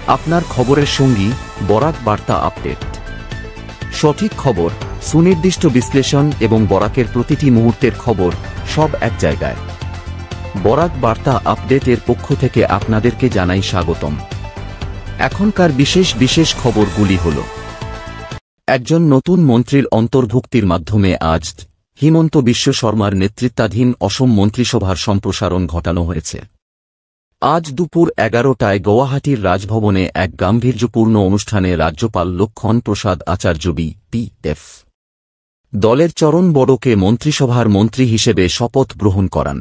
আপনার খবরের সঙ্গী বরাক বার্তা আপডেট। সঠিক খবর, সুনির্দিষ্ট বিশ্লেষণ এবং বরাকের প্রতিটি মুহূর্তের খবর সব এক জায়গায়। বরাক বার্তা আপডেটের পক্ষ থেকে আপনাদেরকে জানাই স্বাগতম। এখনকার বিশেষ খবরগুলি হল: একজন নতুন মন্ত্রীর অন্তর্ভুক্তির মাধ্যমে আজ হিমন্ত বিশ্ব শর্মার নেতৃত্বাধীন অসম মন্ত্রিসভার সম্প্রসারণ ঘটানো হয়েছে। আজ দুপুর 11টায় গুয়াহাটির রাজভবনে এক গাম্ভীর্যপূর্ণ অনুষ্ঠানে রাজ্যপাল লক্ষ্মণ প্রসাদ আচার্য BPF দলের চরণ বড়োকে মন্ত্রিসভার মন্ত্রী হিসেবে শপথ গ্রহণ করান।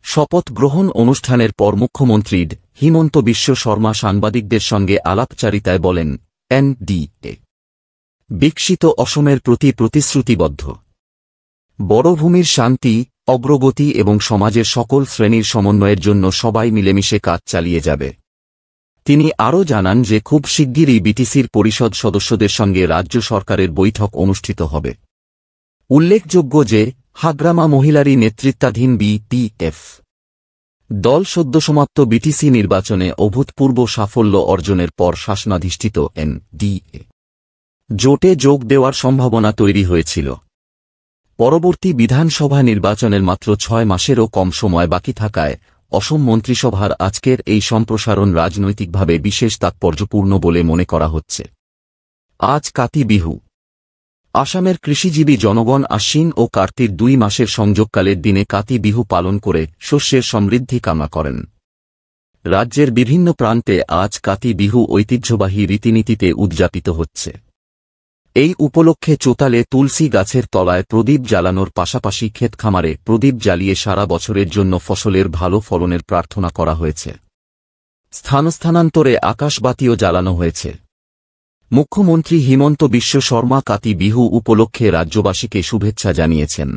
শপথ গ্রহণ অনুষ্ঠানের পর মুখ্যমন্ত্রী হিমন্ত বিশ্ব শর্মা সাংবাদিকদের সঙ্গে আলাপচারিতায় বলেন, NDA বিকশিত অসমের প্রতি প্রতিশ্রুতিবদ্ধ। বড়ভূমির শান্তি, অগ্রগতি এবং সমাজের সকল শ্রেণীর সমন্বয়ের জন্য সবাই মিলেমিশে কাজ চালিয়ে যাবে। তিনি আরও জানান যে খুব শিগগিরই বিটিসির পরিষদ সদস্যদের সঙ্গে রাজ্য সরকারের বৈঠক অনুষ্ঠিত হবে। উল্লেখযোগ্য যে হাগ্রামা মহিলারী নেতৃত্বাধীন BPF দল সদ্যসমাপ্ত বিটিসি নির্বাচনে অভূতপূর্ব সাফল্য অর্জনের পর শাসনাধিষ্ঠিত NDA জোটে যোগ দেওয়ার সম্ভাবনা তৈরি হয়েছিল। পরবর্তী বিধানসভা নির্বাচনের মাত্র 6 মাসেরও কম সময় বাকি থাকায় অসম মন্ত্রিসভার আজকের এই সম্প্রসারণ রাজনৈতিকভাবে বিশেষ তাৎপর্যপূর্ণ বলে মনে করা হচ্ছে। আজ কাতি বিহু। আসামের কৃষিজীবী জনগণ আশ্বিন ও কার্তিক 2 মাসের সংযোগকালের দিনে কাতি বিহু পালন করে শস্যের সমৃদ্ধি কামনা করেন। রাজ্যের বিভিন্ন প্রান্তে আজ কাতি বিহু ঐতিহ্যবাহী রীতিনীতিতে উদযাপিত হচ্ছে। এই উপলক্ষে চোতালে তুলসী গাছের তলায় প্রদীপ জ্বালানোর পাশাপাশি ক্ষেতখামারে প্রদীপ জ্বালিয়ে সারা বছরের জন্য ফসলের ভালো ফলনের প্রার্থনা করা হয়েছে। স্থানান্তরে আকাশবাতিও জ্বালানো হয়েছে। মুখ্যমন্ত্রী হিমন্ত বিশ্ব শর্মা কাতি বিহু উপলক্ষে রাজ্যবাসীকে শুভেচ্ছা জানিয়েছেন।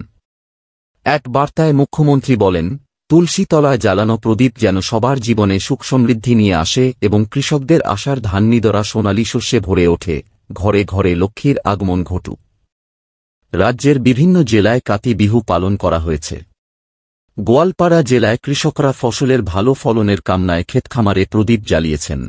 এক বার্তায় মুখ্যমন্ত্রী বলেন, তুলসী তলায় জ্বালানো প্রদীপ যেন সবার জীবনে সুখ সমৃদ্ধি নিয়ে আসে এবং কৃষকদের আশার ধান্যিদরা সোনালী শস্যে ভরে ওঠে, ঘরে ঘরে লক্ষ্মীর আগমন ঘটুক। রাজ্যের বিভিন্ন জেলায় কাতি বিহু পালন করা হয়েছে। গোয়ালপাড়া জেলায় কৃষকরা ফসলের ভালো ফলনের কামনায় ক্ষেতখামারে প্রদীপ জ্বালিয়েছেন।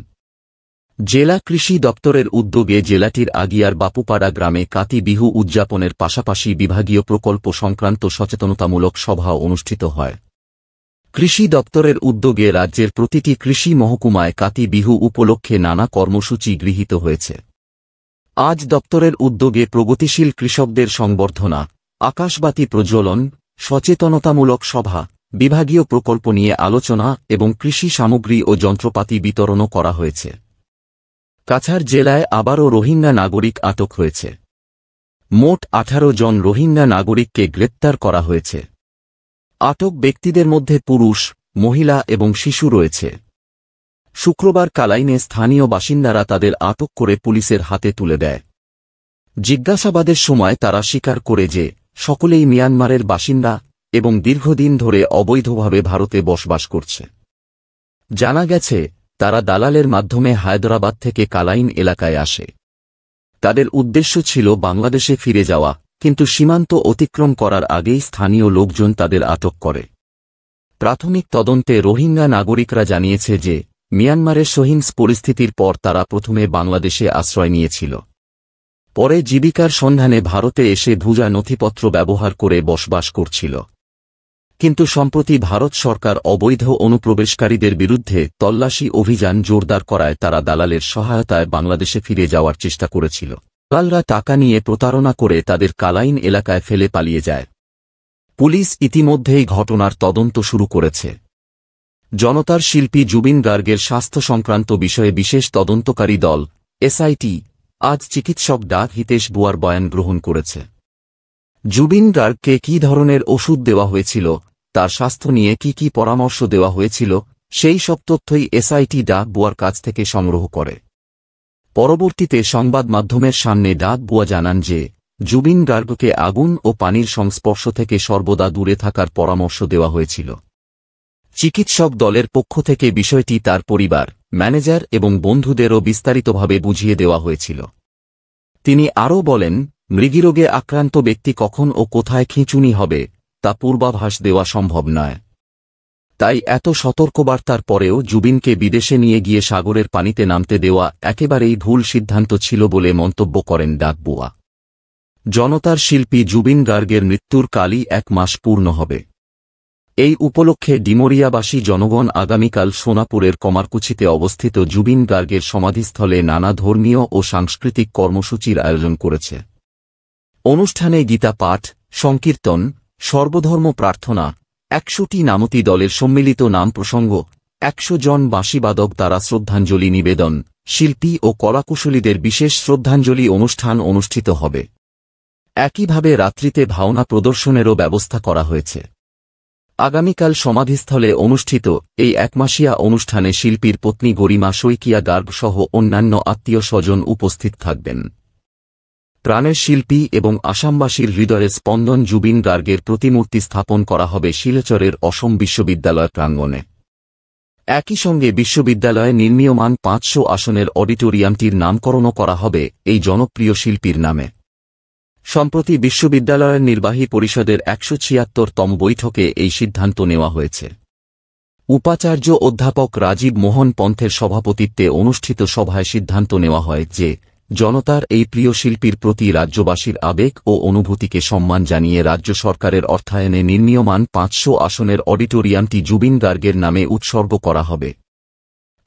জেলা কৃষি দপ্তরের উদ্যোগে জেলাটির আগিয়ার বাপুপাড়া গ্রামে কাতি বিহু উদযাপনের পাশাপাশি বিভাগীয় প্রকল্প সংক্রান্ত সচেতনতামূলক সভা অনুষ্ঠিত হয়। কৃষি দপ্তরের উদ্যোগে রাজ্যের প্রতিটি কৃষি মহকুমায় কাতি বিহু উপলক্ষে নানা কর্মসূচি গৃহীত হয়েছে। আজ দপ্তরের উদ্যোগে প্রগতিশীল কৃষকদের সংবর্ধনা, আকাশবাতি প্রজ্বলন, সচেতনতামূলক সভা, বিভাগীয় প্রকল্প নিয়ে আলোচনা এবং কৃষি সামগ্রী ও যন্ত্রপাতি বিতরণও করা হয়েছে। কাছাড় জেলায় আবারও রোহিঙ্গা নাগরিক আটক হয়েছে। মোট 18 জন রোহিঙ্গা নাগরিককে গ্রেপ্তার করা হয়েছে। আটক ব্যক্তিদের মধ্যে পুরুষ, মহিলা এবং শিশু রয়েছে। শুক্রবার কালাইনে স্থানীয় বাসিন্দারা তাদের আটক করে পুলিশের হাতে তুলে দেয়। জিজ্ঞাসাবাদের সময় তারা স্বীকার করে যে সকলেই মিয়ানমারের বাসিন্দা এবং দীর্ঘদিন ধরে অবৈধভাবে ভারতে বসবাস করছে। জানা গেছে তারা দালালের মাধ্যমে হায়দরাবাদ থেকে কালাইন এলাকায় আসে। তাদের উদ্দেশ্য ছিল বাংলাদেশে ফিরে যাওয়া, কিন্তু সীমান্ত অতিক্রম করার আগেই স্থানীয় লোকজন তাদের আটক করে। প্রাথমিক তদন্তে রোহিঙ্গা নাগরিকরা জানিয়েছে যে মিয়ানমারের সহিংস পরিস্থিতির পর তারা প্রথমে বাংলাদেশে আশ্রয় নিয়েছিল। পরে জীবিকার সন্ধানে ভারতে এসে ভুয়া নথিপত্র ব্যবহার করে বসবাস করছিল। কিন্তু সম্প্রতি ভারত সরকার অবৈধ অনুপ্রবেশকারীদের বিরুদ্ধে তল্লাশি অভিযান জোরদার করায় তারা দালালের সহায়তায় বাংলাদেশে ফিরে যাওয়ার চেষ্টা করেছিল। দালালরা টাকা নিয়ে প্রতারণা করে তাদের কালাইন এলাকায় ফেলে পালিয়ে যায়। পুলিশ ইতিমধ্যেই ঘটনার তদন্ত শুরু করেছে। জনতার শিল্পী জুবিন গার্গের স্বাস্থ্য সংক্রান্ত বিষয়ে বিশেষ তদন্তকারী দল SIT আজ চিকিৎসক ডা. হিতেশ বুয়ার বয়ান গ্রহণ করেছে। জুবিন গার্গকে কী ধরনের ওষুধ দেওয়া হয়েছিল, তার স্বাস্থ্য নিয়ে কি পরামর্শ দেওয়া হয়েছিল, সেই সব তথ্যই SIT ডা. বুয়ার কাছ থেকে সংগ্রহ করে। পরবর্তীতে সংবাদ মাধ্যমের সামনে ডা. বুয়া জানান যে জুবিন গার্গকে আগুন ও পানির সংস্পর্শ থেকে সর্বদা দূরে থাকার পরামর্শ দেওয়া হয়েছিল। চিকিৎসক দলের পক্ষ থেকে বিষয়টি তার পরিবার, ম্যানেজার এবং বন্ধুদেরও বিস্তারিতভাবে বুঝিয়ে দেওয়া হয়েছিল। তিনি আরও বলেন, মৃগীরোগে আক্রান্ত ব্যক্তি কখন ও কোথায় খিঁচুনি হবে তা পূর্বাভাস দেওয়া সম্ভব নয়। তাই এত সতর্কবার্তার পরেও জুবিনকে বিদেশে নিয়ে গিয়ে সাগরের পানিতে নামতে দেওয়া একেবারেই ভুল সিদ্ধান্ত ছিল বলে মন্তব্য করেন ডাকবুয়া। জনতার শিল্পী জুবিন গার্গের মৃত্যুর কালই 1 মাস পূর্ণ হবে। এই উপলক্ষে ডিমরিয়াবাসী জনগণ আগামীকাল সোনাপুরের কমারকুচিতে অবস্থিত জুবিন গার্গের সমাধিস্থলে নানা ধর্মীয় ও সাংস্কৃতিক কর্মসূচির আয়োজন করেছে। অনুষ্ঠানে গীতা পাঠ, সংকীর্তন, সর্বধর্ম প্রার্থনা, 100টি নামতি দলের সম্মিলিত নাম প্রসঙ্গ, 100 জন বাঁশিবাদক দ্বারা শ্রদ্ধাঞ্জলি নিবেদন, শিল্পী ও কলাকুশলীদের বিশেষ শ্রদ্ধাঞ্জলি অনুষ্ঠান অনুষ্ঠিত হবে। একইভাবে রাত্রিতে ভাওনা প্রদর্শনেরও ব্যবস্থা করা হয়েছে। আগামীকাল সমাধিস্থলে অনুষ্ঠিত এই 1 মাসিয়া অনুষ্ঠানে শিল্পীর পত্নী গরিমা শইকিয়া গার্গ সহ অন্যান্য আত্মীয় স্বজন উপস্থিত থাকবেন। প্রাণের শিল্পী এবং আসামবাসীর হৃদয়ের স্পন্দন জুবিন গার্গের প্রতিমূর্তি স্থাপন করা হবে শিলচরের অসম বিশ্ববিদ্যালয় প্রাঙ্গণে। একই সঙ্গে বিশ্ববিদ্যালয়ে নির্মীয়মান 500 আসনের অডিটোরিয়ামটির নামকরণও করা হবে এই জনপ্রিয় শিল্পীর নামে। সম্প্রতি বিশ্ববিদ্যালয়ের নির্বাহী পরিষদের 176তম বৈঠকে এই সিদ্ধান্ত নেওয়া হয়েছে। উপাচার্য অধ্যাপক রাজীব মোহন পন্থের সভাপতিত্বে অনুষ্ঠিত সভায় সিদ্ধান্ত নেওয়া হয় যে জনতার এই প্রিয় শিল্পীর প্রতি রাজ্যবাসীর আবেগ ও অনুভূতিকে সম্মান জানিয়ে রাজ্য সরকারের অর্থায়নে নির্মীয়মান 500 আসনের অডিটোরিয়ামটি জুবিন গার্গের নামে উৎসর্গ করা হবে।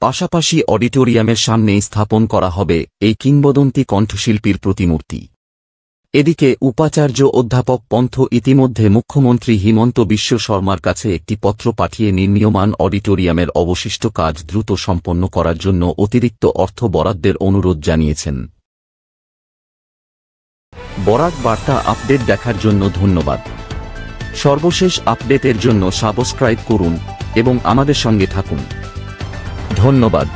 পাশাপাশি অডিটোরিয়ামের সামনেই স্থাপন করা হবে এই কিংবদন্তি কণ্ঠশিল্পীর প্রতিমূর্তি। এদিকে উপাচার্য অধ্যাপক পন্থ ইতিমধ্যে মুখ্যমন্ত্রী হিমন্ত বিশ্ব শর্মার কাছে একটি পত্র পাঠিয়ে নির্মীয়মান অডিটোরিয়ামের অবশিষ্ট কাজ দ্রুত সম্পন্ন করার জন্য অতিরিক্ত অর্থ বরাদ্দের অনুরোধ জানিয়েছেন। বরাক বার্তা আপডেট দেখার জন্য ধন্যবাদ। সর্বশেষ আপডেটের জন্য সাবস্ক্রাইব করুন এবং আমাদের সঙ্গে থাকুন। ধন্যবাদ।